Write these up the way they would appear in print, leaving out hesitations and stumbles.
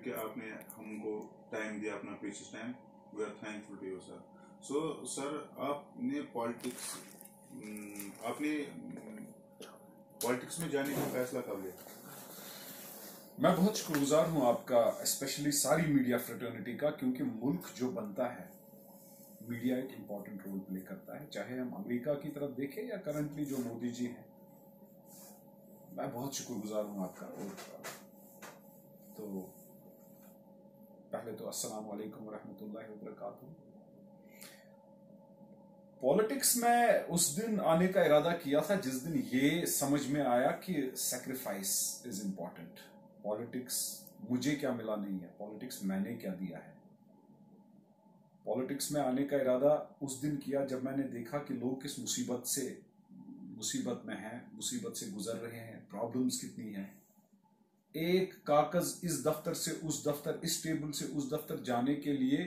कि आपने हमको टाइम दिया, अपना precious time. We are thankful to you sir. So sir, आपने पॉलिटिक्स में जाने का फैसला कब लिया? मैं बहुत शुक्रगुजार हूं आपका, स्पेशली सारी मीडिया फ्रेटर्निटी का, क्योंकि मुल्क जो बनता है मीडिया एक इम्पॉर्टेंट रोल प्ले करता है। चाहे हम अमेरिका की तरफ देखें या करंटली जो मोदी जी हैं, मैं बहुत शुक्रगुजार हूं आपका। और तो पहले तो अस्सलाम वालेकुम रहमतुल्लाहि व बरकातहू। पॉलिटिक्स में उस दिन आने का इरादा किया था जिस दिन ये समझ में आया कि सैक्रिफाइस इज इम्पॉर्टेंट। पॉलिटिक्स मुझे क्या मिला नहीं है, पॉलिटिक्स मैंने क्या दिया है। पॉलिटिक्स में आने का इरादा उस दिन किया जब मैंने देखा कि लोग किस मुसीबत में हैं, मुसीबत से गुजर रहे हैं, प्रॉब्लम्स कितनी हैं। एक कागज इस दफ्तर से उस दफ्तर, इस टेबल से उस दफ्तर जाने के लिए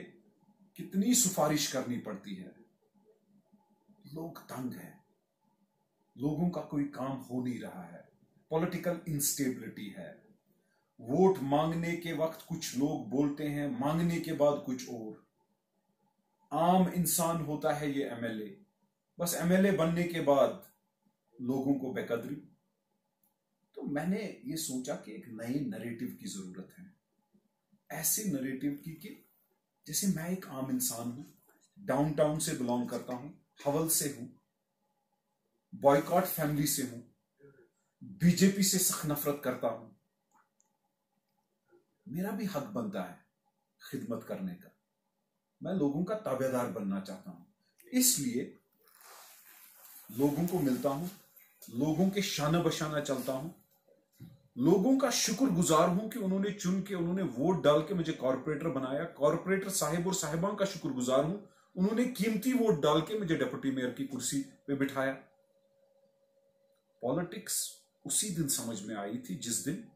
कितनी सिफारिश करनी पड़ती है। लोग तंग हैं, लोगों का कोई काम हो नहीं रहा है, पॉलिटिकल इंस्टेबिलिटी है। वोट मांगने के वक्त कुछ लोग बोलते हैं, मांगने के बाद कुछ और। आम इंसान होता है ये एमएलए, बस एमएलए बनने के बाद लोगों को बेकदरी। तो मैंने ये सोचा कि एक नए नैरेटिव की जरूरत है, ऐसे नैरेटिव की कि जैसे मैं एक आम इंसान हूं, डाउनटाउन से बिलोंग करता हूं, हवल से हूं, बॉयकॉट फैमिली से हूं, बीजेपी से सख्त नफरत करता हूं। मेरा भी हक बनता है खिदमत करने का, मैं लोगों का ताबेदार बनना चाहता हूं। इसलिए लोगों को मिलता हूं, लोगों के शाना बशाना चलता हूं, लोगों का शुक्रगुजार हूं कि उन्होंने चुन के, उन्होंने वोट डाल के मुझे कॉर्पोरेटर बनाया। कॉर्पोरेटर साहिब और साहिबान का शुक्रगुजार हूं, उन्होंने कीमती वोट डाल के मुझे डिप्टी मेयर की कुर्सी पे बिठाया। पॉलिटिक्स उसी दिन समझ में आई थी जिस दिन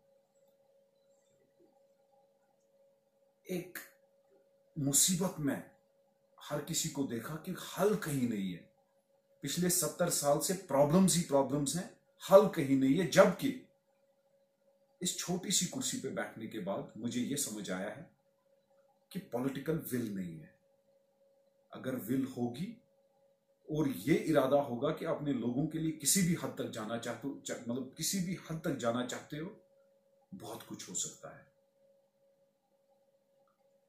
एक मुसीबत में हर किसी को देखा कि हल कहीं नहीं है। पिछले 70 साल से प्रॉब्लम्स ही प्रॉब्लम्स हैं, हल कहीं नहीं है। जबकि इस छोटी सी कुर्सी पे बैठने के बाद मुझे यह समझ आया है कि पॉलिटिकल विल नहीं है। अगर विल होगी और ये इरादा होगा कि अपने लोगों के लिए किसी भी हद तक जाना चाहते हो, मतलब किसी भी हद तक जाना चाहते हो, बहुत कुछ हो सकता है।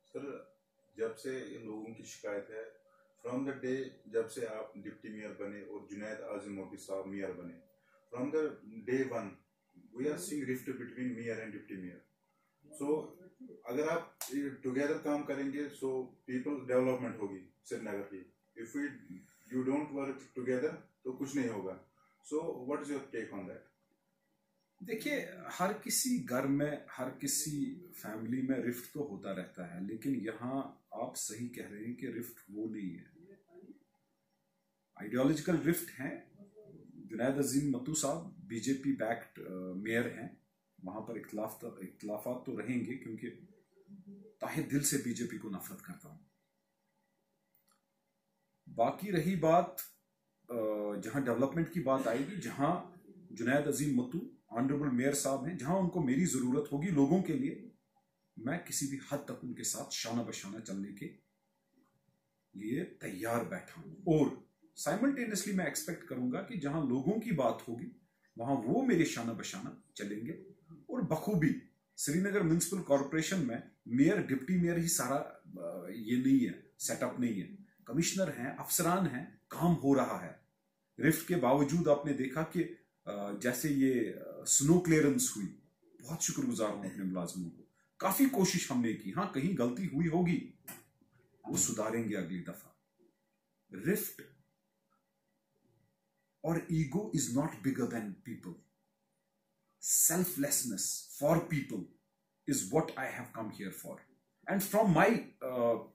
सर, जब से इन लोगों की शिकायत है, फ्रॉम द डे जब से आप डिप्टी मेयर बने और जुनैद आजिम मोदी साहब मेयर बने, from the day one we are seeing rift between mayor and deputy mayor. So अगर आप टुगेदर काम करेंगे सो पीपल डेवलपमेंट होगी श्रीनगर की। If you don't work together तो कुछ नहीं होगा। So what is your take on that? देखिए, हर किसी घर में, हर किसी फैमिली में रिफ्ट तो होता रहता है, लेकिन यहां आप सही कह रहे हैं कि रिफ्ट वो नहीं है, आइडियोलॉजिकल रिफ्ट है। जुनैद अजीम मत्तू साहब बीजेपी बैक्ड मेयर हैं, वहां पर इख्तलाफात तो रहेंगे क्योंकि ताहे दिल से बीजेपी को नफरत करता हूं। बाकी रही बात जहां डेवलपमेंट की बात आएगी, जहां जुनैद अजीम मत्तू ऑनरेबल मेयर साहब हैं, जहां उनको मेरी जरूरत होगी लोगों के लिए, मैं किसी भी हद तक उनके साथ शाना बशाना चलने के लिए तैयार बैठा हूं। और साइमल्टेनियसली मैं एक्सपेक्ट करूंगा कि जहां लोगों की बात होगी वहां वो मेरे शाना बशाना चलेंगे। और बखूबी श्रीनगर म्युनिसिपल कॉर्पोरेशन में मेयर डिप्टी मेयर ही सारा ये नहीं है, सेटअप नहीं है। कमिश्नर हैं, अफसरान हैं, काम हो रहा है। रिफ्ट के बावजूद आपने देखा कि जैसे ये स्नो क्लियरेंस हुई, बहुत शुक्रगुजार हूं अपने मुलाजिमों को। काफी कोशिश हमने की, हाँ कहीं गलती हुई होगी, वो सुधारेंगे अगली दफा। रिफ्ट और ego is not bigger than people. Selflessness for people is what I have come here for. And from my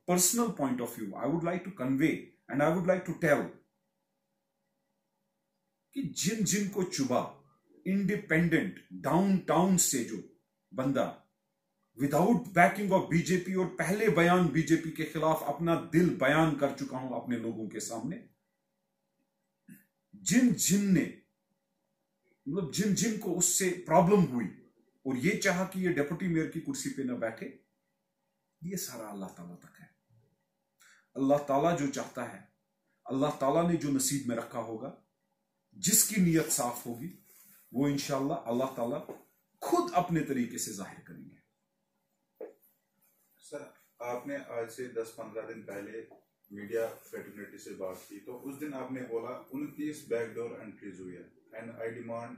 personal point of view, I would like to convey and I would like to tell कि जिन को Chuba independent downtown से जो बंदा without banking of BJP, और पहले बयान BJP के खिलाफ अपना दिल बयान कर चुका हूं अपने लोगों के सामने, जिन को उससे प्रॉब्लम हुई और ये चाहा कि ये डिप्टी मेयर की कुर्सी पे ना बैठे, ये सारा अल्लाह ताला तक है। अल्लाह ताला जो चाहता है, अल्लाह ताला ने जो नसीब में रखा होगा, जिसकी नीयत साफ होगी, वो इंशाअल्लाह अल्लाह ताला खुद अपने तरीके से जाहिर करेंगे। सर, आपने आज से 10-15 दिन पहले मीडिया फ्रेटर्निटी से बात की, तो उस दिन आपने बोला 29 बैकडोर एंट्रीज हुई है and I demand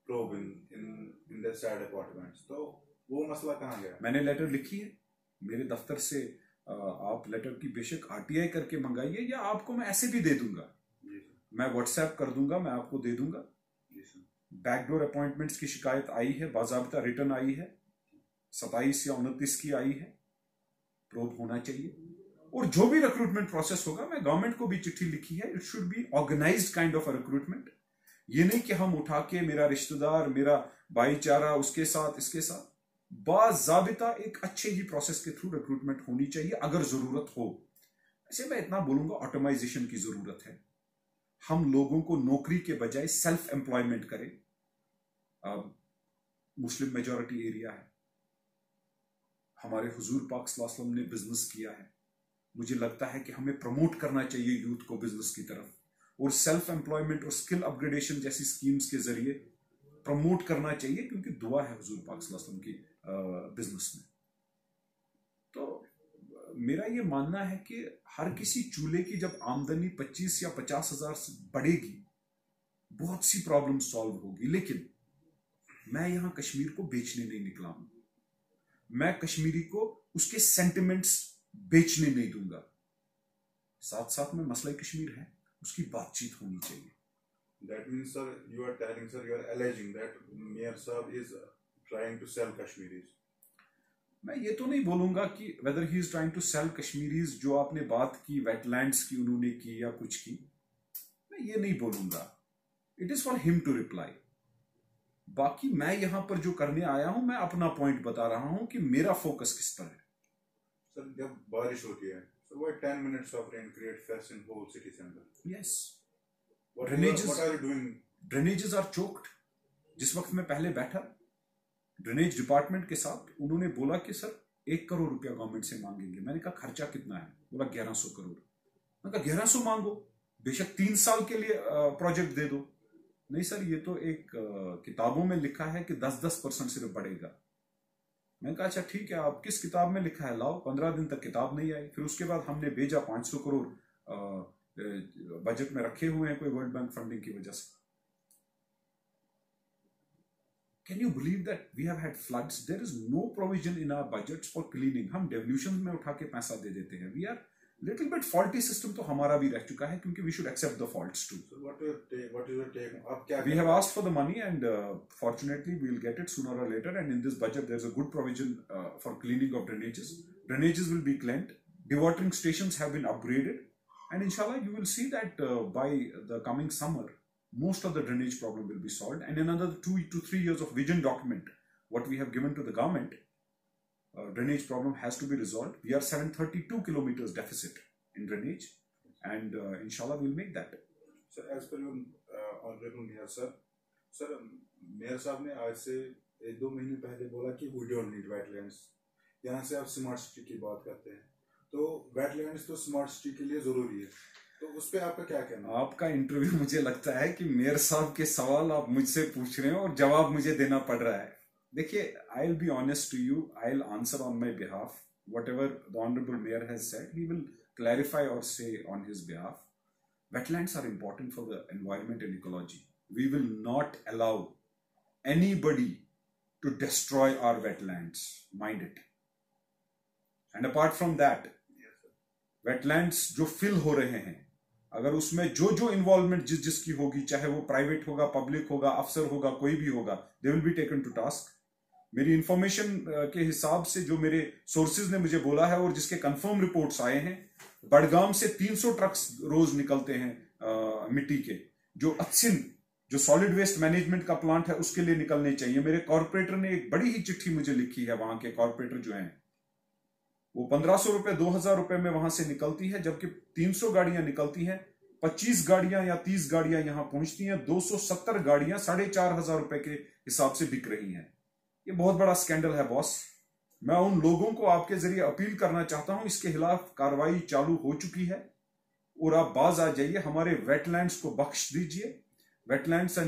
probe in the sad apartments. तो वो मसला कहाँ गया? मैंने लेटर लिखी है मेरे दफ्तर से। आप लेटर की बेशक आरटीआई करके मंगाइए, या आपको मैं ऐसे भी दे दूंगा, मैं व्हाट्सएप कर दूंगा, मैं आपको दे दूंगा। बैकडोर अपॉइंटमेंट्स की शिकायत आई है, बाज़ाब्ता रिटर्न आई है, 27 या 29 की आई है, प्रोब होना चाहिए। और जो भी रिक्रूटमेंट प्रोसेस होगा, मैं गवर्नमेंट को भी चिट्ठी लिखी है, it should be organised kind of a recruitment. ये नहीं कि हम उठा के मेरा रिश्तेदार, मेरा भाईचारा, उसके साथ इसके साथ, बाज़ाबिता एक अच्छे ही प्रोसेस के थ्रू रिक्रूटमेंट होनी चाहिए अगर जरूरत हो। ऐसे मैं इतना बोलूंगा, ऑटोमाइजेशन की जरूरत है। हम लोगों को नौकरी के बजाय सेल्फ एम्प्लॉयमेंट करें। मुस्लिम मेजॉरिटी एरिया है, हमारे हुजूर पाक सल्लल्लाहु अलैहि वसल्लम ने बिजनेस किया है। मुझे लगता है कि हमें प्रमोट करना चाहिए यूथ को बिजनेस की तरफ, और सेल्फ एम्प्लॉयमेंट और स्किल अपग्रेडेशन जैसी स्कीम्स के जरिए प्रमोट करना चाहिए, क्योंकि दुआ है हुजूर पाक सल्लल्लाहु अलैहि वसल्लम की बिजनेस में। तो मेरा ये मानना है कि हर किसी चूल्हे की जब आमदनी 25 या 50 हजार से बढ़ेगी, बहुत सी प्रॉब्लम सॉल्व होगी। लेकिन मैं यहां कश्मीर को बेचने नहीं निकला हूं, मैं कश्मीरी को उसके सेंटिमेंट्स बेचने नहीं दूंगा। साथ साथ में मसला कश्मीर है, उसकी बातचीत होनी चाहिए। That means, sir, you are telling, sir, you are alleging that Mayor Saab is trying to sell Kashmiris. मैं ये तो नहीं बोलूंगा कि whether he is trying to sell Kashmiris, जो आपने बात की वेटलैंड्स की उन्होंने की या कुछ की, मैं ये नहीं बोलूंगा। It is for him to reply. बाकी मैं यहां पर जो करने आया हूं, मैं अपना पॉइंट बता रहा हूं कि मेरा फोकस किस पर है। सर, जब बारिश होती है, so why 10 minutes of rain create stress in whole city center? Yes. What Drainages- are you doing? Drainages are choked. जिस वक्त मैं पहले बैठा ड्रेनेज डिपार्टमेंट के साथ, उन्होंने बोला कि सर 1 करोड़ रुपया गवर्नमेंट से मांगेंगे। मैंने कहा खर्चा कितना है? बोला 1100 करोड़। मैंने कहा 1100 मांगो, बेशक 3 साल के लिए प्रोजेक्ट दे दो। नहीं सर, ये तो एक किताबों में लिखा है कि 10% सिर्फ बढ़ेगा। मैंने कहा अच्छा ठीक है, आप किस किताब में लिखा है लाओ। 15 दिन तक किताब नहीं आई। फिर उसके बाद हमने भेजा 500 करोड़ बजट में रखे हुए हैं कोई वर्ल्ड बैंक फंडिंग की वजह से। Can you believe that we have had floods? There is no provision in our budgets for cleaning. हम devolution में उठा के पैसा दे देते हैं। We are little bit faulty system तो हमारा भी रह चुका है, क्योंकि we should accept the faults too. So what is your take? आप क्या We have asked for the money and fortunately we will get it sooner or later. And in this budget there is a good provision for cleaning of drainages. Drainages will be cleaned. Dewatering stations have been upgraded. And inshallah you will see that by the coming summer, most of the drainage problem will be solved. And in another 2 to 3 years of vision document, what we have given to the government, drainage problem has to be resolved. We are 732 kilometers deficit in drainage, and inshallah we will make that. Sir, as per your honorable mayor sir, mayor साहब ने आज से 1-2 महीने पहले बोला कि we don't need wetlands. यहाँ से आप स्मार्ट सिटी की बात करते हैं, तो वेटलैंड्स तो स्मार्ट सिटी के लिए जरूरी है, तो उस पे आपका क्या कहना है? आपका इंटरव्यू मुझे लगता है कि मेयर साहब के सवाल आप मुझसे पूछ रहे हैं और जवाब मुझे देना पड़ रहा है। देखिए, I will be honest to you, I will answer on my behalf whatever the honorable mayor has said. He will clarify or say on his behalf. Wetlands are important for the environment and ecology. We will not allow anybody to destroy our wetlands. Mind it. And apart from that, wetlands जो fill हो रहे हैं, अगर उसमें जो जो involvement जिसकी होगी, चाहे वो प्राइवेट होगा, पब्लिक होगा, अफसर होगा, कोई भी होगा, they will be taken to task. मेरी इंफॉर्मेशन के हिसाब से जो मेरे सोर्सेज ने मुझे बोला है और जिसके कंफर्म रिपोर्ट्स आए हैं, बडगाम से 300 ट्रक्स रोज निकलते हैं मिट्टी के, जो अत्सिन जो सॉलिड वेस्ट मैनेजमेंट का प्लांट है उसके लिए निकलने चाहिए। मेरे कॉर्पोरेटर ने एक बड़ी ही चिट्ठी मुझे लिखी है, वहां के कॉर्पोरेटर जो हैं वो 1500 रुपए 2000 रुपए में वहां से निकलती है, जबकि 300 गाड़ियां निकलती हैं, 25 गाड़ियां या 30 गाड़ियां यहां पहुंचती हैं, 270 गाड़ियां 4500 रुपए के हिसाब से बिक रही हैं। ये बहुत बड़ा स्कैंडल है बॉस। मैं उन लोगों को आपके जरिए अपील करना चाहता हूं, इसके खिलाफ कार्रवाई चालू हो चुकी है और आप बाज आ जाइए, हमारे वेटलैंड्स को बख्श दीजिए। Wetlands are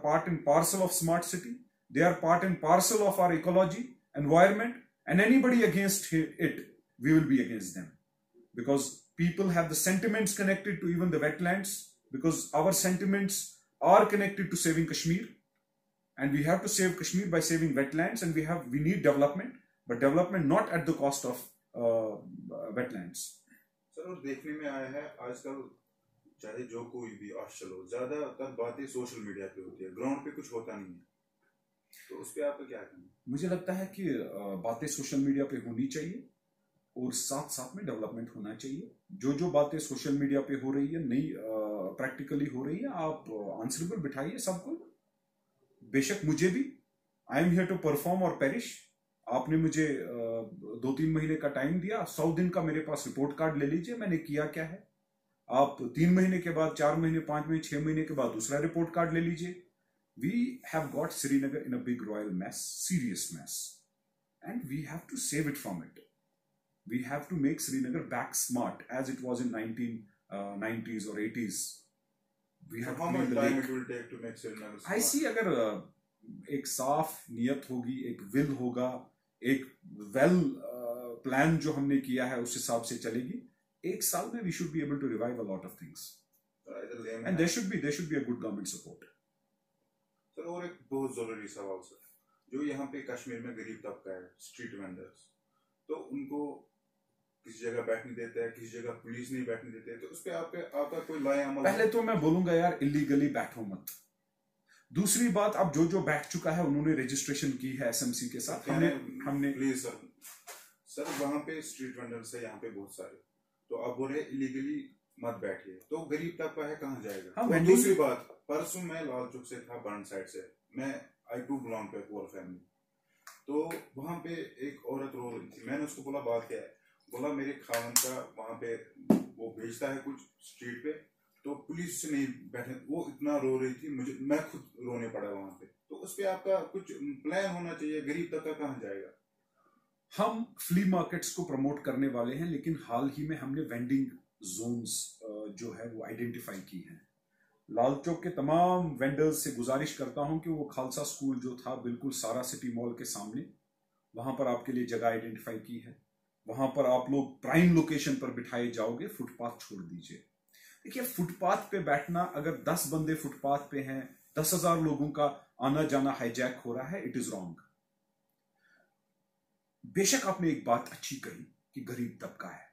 part and parcel of smart city, they are part and parcel of our ecology, environment, and anybody against it, we will be against them, because people have the sentiments connected to even the wetlands, because our sentiments are connected to saving Kashmir, and we have to save Kashmir by saving wetlands, and we need development, but development not at the cost of wetlands. Sir, और देखने में आया है आजकल चाहे जो कोई भी ऑफिशियल हो, ज्यादातर बातें सोशल मीडिया पे होती है, ग्राउंड पे कुछ होता नहीं है, तो उस पे आपका क्या कहना है? मुझे लगता है कि बातें सोशल मीडिया पे होनी चाहिए और साथ साथ में डेवलपमेंट होना चाहिए। जो बातें सोशल मीडिया पे हो रही है, नहीं प्रैक्टिकली हो रही है, आप आंसरेबल बिठाइए सबको। बेशक मुझे भी, I am here to perform और पेरिश। आपने मुझे 2-3 महीने का टाइम दिया, 100 दिन का मेरे पास रिपोर्ट कार्ड ले लीजिए, मैंने किया क्या है। आप 3 महीने के बाद, 4 महीने, 5 महीने, 6 महीने के बाद दूसरा रिपोर्ट कार्ड ले लीजिए। We have got Srinagar in a big royal mess, serious mess, and we have to save it from it. We have to make Srinagar back smart as it was in 1990s or 80s. We have how much time it will take to make Srinagar smart? I see, अगर एक साफ नियत होगी, एक will होगा, एक well plan जो हमने किया है उस हिसाब से चलेगी, 1 साल में we should be able to revive a lot of things. And there should be a good government support. Sir, और एक बहुत जरूरी सवाल सर, जो यहाँ पे कश्मीर में गरीब तबका है, स्ट्रीट वेंडर्स, तो उनको किसी जगह बैठने देता है, किसी जगह पुलिस नहीं बैठने देते, तो उस पे आपका कोई लाए अमल? पहले तो मैं बोलूंगा यार, इलीगली बैठो मत। दूसरी बात, अब जो बैठ चुका है उन्होंने रजिस्ट्रेशन की है एसएमसी के साथ, हमने प्लीज सर वहां पे स्ट्रीट वेंडर्स है यहाँ पे बहुत सारे, तो अब बोल रहे इलीगली मत बैठिए, तो गरीब तबका है कहाँ जाएगा? हाँ, और दूसरी बात, परसों मैं लाल चौक से था, बर्न साइड से, मैं I to belong to poor family, तो वहां पे एक औरत रो रही थी। मैंने उसको बोला बात क्या है, बोला मेरे खावन का वहां पे वो बेचता है कुछ स्ट्रीट पे, तो पुलिस से नहीं बैठे, वो इतना रो रही थी, मैं खुद रोने पड़ा वहां पे। तो उस पे आपका कुछ प्लान होना चाहिए, गरीब तबका कहाँ जाएगा? हम फ्ली मार्केट्स को प्रमोट करने वाले हैं, लेकिन हाल ही में हमने वेंडिंग जोन्स जो है वो आइडेंटिफाई की हैं। लाल चौक के तमाम वेंडर्स से गुजारिश करता हूं कि वो खालसा स्कूल जो था बिल्कुल सारा सिटी मॉल के सामने, वहां पर आपके लिए जगह आइडेंटिफाई की है, वहां पर आप लोग प्राइम लोकेशन पर बिठाए जाओगे, फुटपाथ छोड़ दीजिए। देखिए, फुटपाथ पे बैठना, अगर 10 बंदे फुटपाथ पे हैं, 10,000 लोगों का आना जाना हाईजैक हो रहा है, इट इज रॉन्ग। बेशक आपने एक बात अच्छी कही कि गरीब तबका है,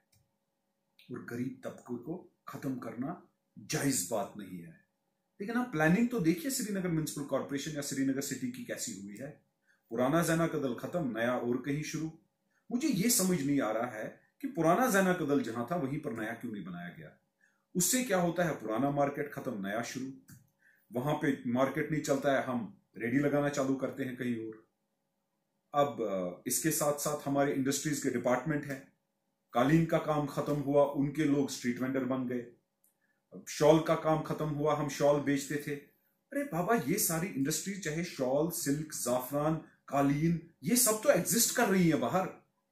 और गरीब तबके को खत्म करना जायज बात नहीं है, लेकिन आप प्लानिंग तो देखिए श्रीनगर म्युनिसिपल कॉर्पोरेशन या श्रीनगर सिटी की कैसी हुई है। पुराना जैना कदल खत्म, नया और कहीं शुरू। मुझे यह समझ नहीं आ रहा है कि पुराना जैना कदल जहां था वहीं पर नया क्यों नहीं बनाया गया। उससे क्या होता है, पुराना मार्केट खत्म, नया शुरू। वहां पे मार्केट नहीं चलता है, हम रेडी लगाना चालू करते हैं कहीं और। अब इसके साथ साथ हमारे इंडस्ट्रीज के डिपार्टमेंट है, कालीन का काम खत्म हुआ, उनके लोग स्ट्रीट वेंडर बन गए। शॉल का काम खत्म हुआ, हम शॉल बेचते थे। अरे बाबा, ये सारी इंडस्ट्री, चाहे शॉल, सिल्क, जाफरान, कालीन, ये सब तो एग्जिस्ट कर रही है बाहर।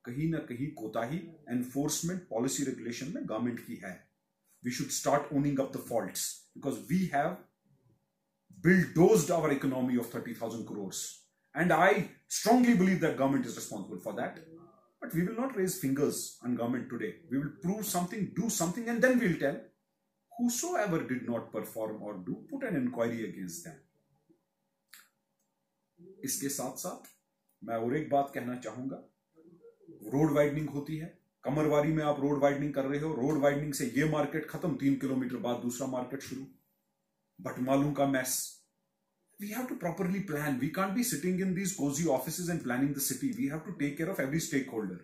कहीं ना कहीं कोताही एनफोर्समेंट पॉलिसी रेगुलेशन में गवर्नमेंट की है। We should start owning up the faults, because we have bulldozed our economy of 30,000 crores, and I strongly believe that government is responsible for that. But we will not raise fingers on government today. We will prove something, do something, and then we'll tell whosoever did not perform or do, put an inquiry against them. इसके साथ साथ मैं और एक बात कहना चाहूंगा, road widening होती है, कमरवारी में आप रोड वाइडनिंग कर रहे हो, रोड वाइडनिंग से ये मार्केट खत्म, 3 किलोमीटर बाद दूसरा मार्केट शुरू। बटमालू का mess. We have to properly plan. We can't be sitting in these cozy offices and planning the city. We have to take care of every stakeholder.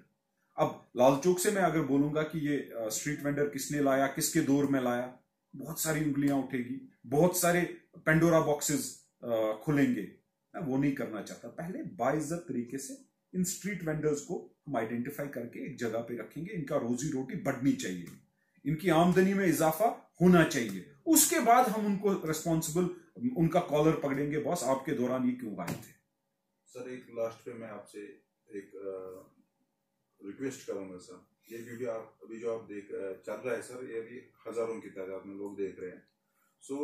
अब लाल चौक से मैं अगर बोलूंगा कि ये स्ट्रीट वेंडर किसने लाया, किसके दौर में लाया, बहुत सारी उंगलियां उठेगी, बहुत सारे पेंडोरा बॉक्सेस खुलेंगे। मैं वो नहीं करना चाहता। पहले बाइज्जत तरीके से इन स्ट्रीट वेंडर्स को हम आइडेंटिफाई करके एक जगह पे रखेंगे। इनका रोजी रोटी बढ़नी चाहिए, इनकी आमदनी में इजाफा होना चाहिए। उसके बाद हम उनको रिस्पॉन्सिबल, उनका कॉलर पकड़ेंगे, बॉस आपके दौरान ये क्यों गायब थे। सर, एक लास्ट पे मैं आपसे एक रिक्वेस्ट करूंगा सर, ये वीडियो आप अभी जो आप देख चल रहा है सर, ये अभी हजारों की तादाद में लोग देख रहे हैं। सो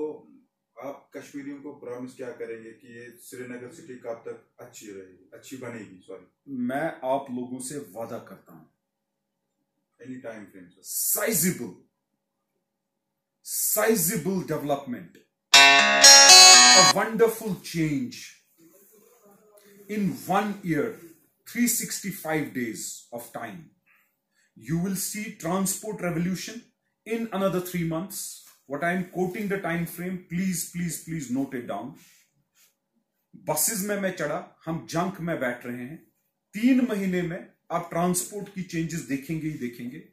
आप कश्मीरियों को प्रॉमिस क्या करेंगे कि ये श्रीनगर सिटी कब तक अच्छी रहेगी, अच्छी बनेगी? सॉरी, मैं आप लोगों से वादा करता हूं, any time frame sir, sizable development, a wonderful change in 1 year, 365 days of time. You will see transport revolution in another 3 months. What I am quoting the time frame, please note it down. Buses में मैं चढ़ा, हम junk में बैठ रहे हैं, 3 महीने में आप ट्रांसपोर्ट की चेंजेस देखेंगे ही देखेंगे।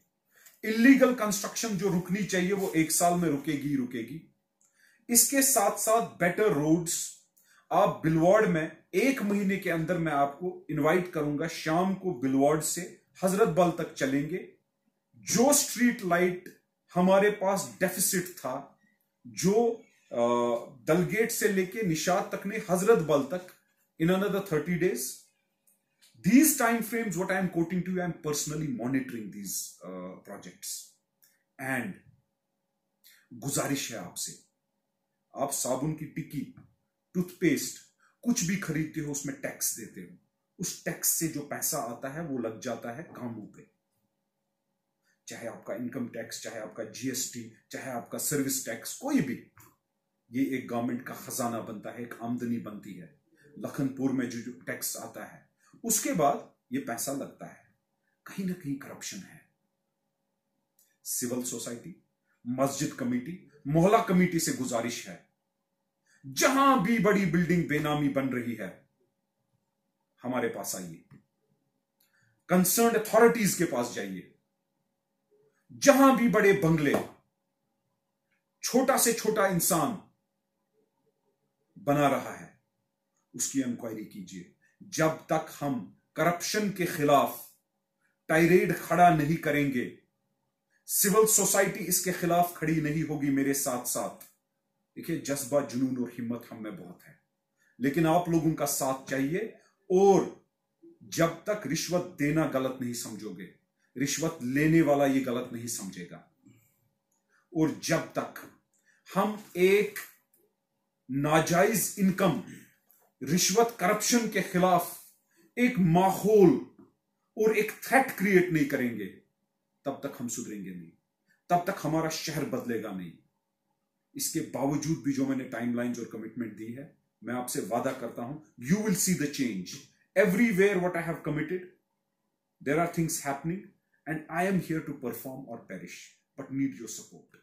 इलीगल कंस्ट्रक्शन जो रुकनी चाहिए वो 1 साल में रुकेगी। इसके साथ साथ बेटर रोड्स। आप बिलवाड़ में 1 महीने के अंदर मैं आपको इनवाइट करूंगा, शाम को बिलवाड़ से हजरत बल तक चलेंगे। जो स्ट्रीट लाइट हमारे पास डेफिसिट था, जो दलगेट से लेके निशात तक ने हजरत बल तक, in another 30 days. These time frames, what I am quoting to you, I am personally monitoring these projects. And गुजारिश है आपसे, आप साबुन की टिक्की, टूथपेस्ट, कुछ भी खरीदते हो उसमें टैक्स देते हो, उस टैक्स से जो पैसा आता है वो लग जाता है कामों पे। चाहे आपका इनकम टैक्स, चाहे आपका जीएसटी, चाहे आपका सर्विस टैक्स, कोई भी, ये एक गवर्नमेंट का खजाना बनता है, एक आमदनी बनती है। लखनपुर में जो टैक्स आता है, उसके बाद ये पैसा लगता है। कहीं ना कहीं करप्शन है। सिविल सोसाइटी, मस्जिद कमेटी, मोहल्ला कमेटी से गुजारिश है, जहां भी बड़ी बिल्डिंग बेनामी बन रही है, हमारे पास आइए, कंसर्न्ड अथॉरिटीज के पास जाइए। जहां भी बड़े बंगले छोटा से छोटा इंसान बना रहा है, उसकी इंक्वायरी कीजिए। जब तक हम करप्शन के खिलाफ टाइरेड खड़ा नहीं करेंगे, सिविल सोसाइटी इसके खिलाफ खड़ी नहीं होगी मेरे साथ साथ। देखिए, जज्बा, जुनून और हिम्मत हम में बहुत है, लेकिन आप लोगों का साथ चाहिए। और जब तक रिश्वत देना गलत नहीं समझोगे, रिश्वत लेने वाला ये गलत नहीं समझेगा। और जब तक हम एक नाजायज इनकम, रिश्वत, करप्शन के खिलाफ एक माहौल और एक थ्रेट क्रिएट नहीं करेंगे, तब तक हम सुधरेंगे नहीं, तब तक हमारा शहर बदलेगा नहीं। इसके बावजूद भी जो मैंने टाइमलाइंस और कमिटमेंट दी है, मैं आपसे वादा करता हूं, you will see the change everywhere. What I have committed, there are things happening and I am here to perform और perish, but need your support.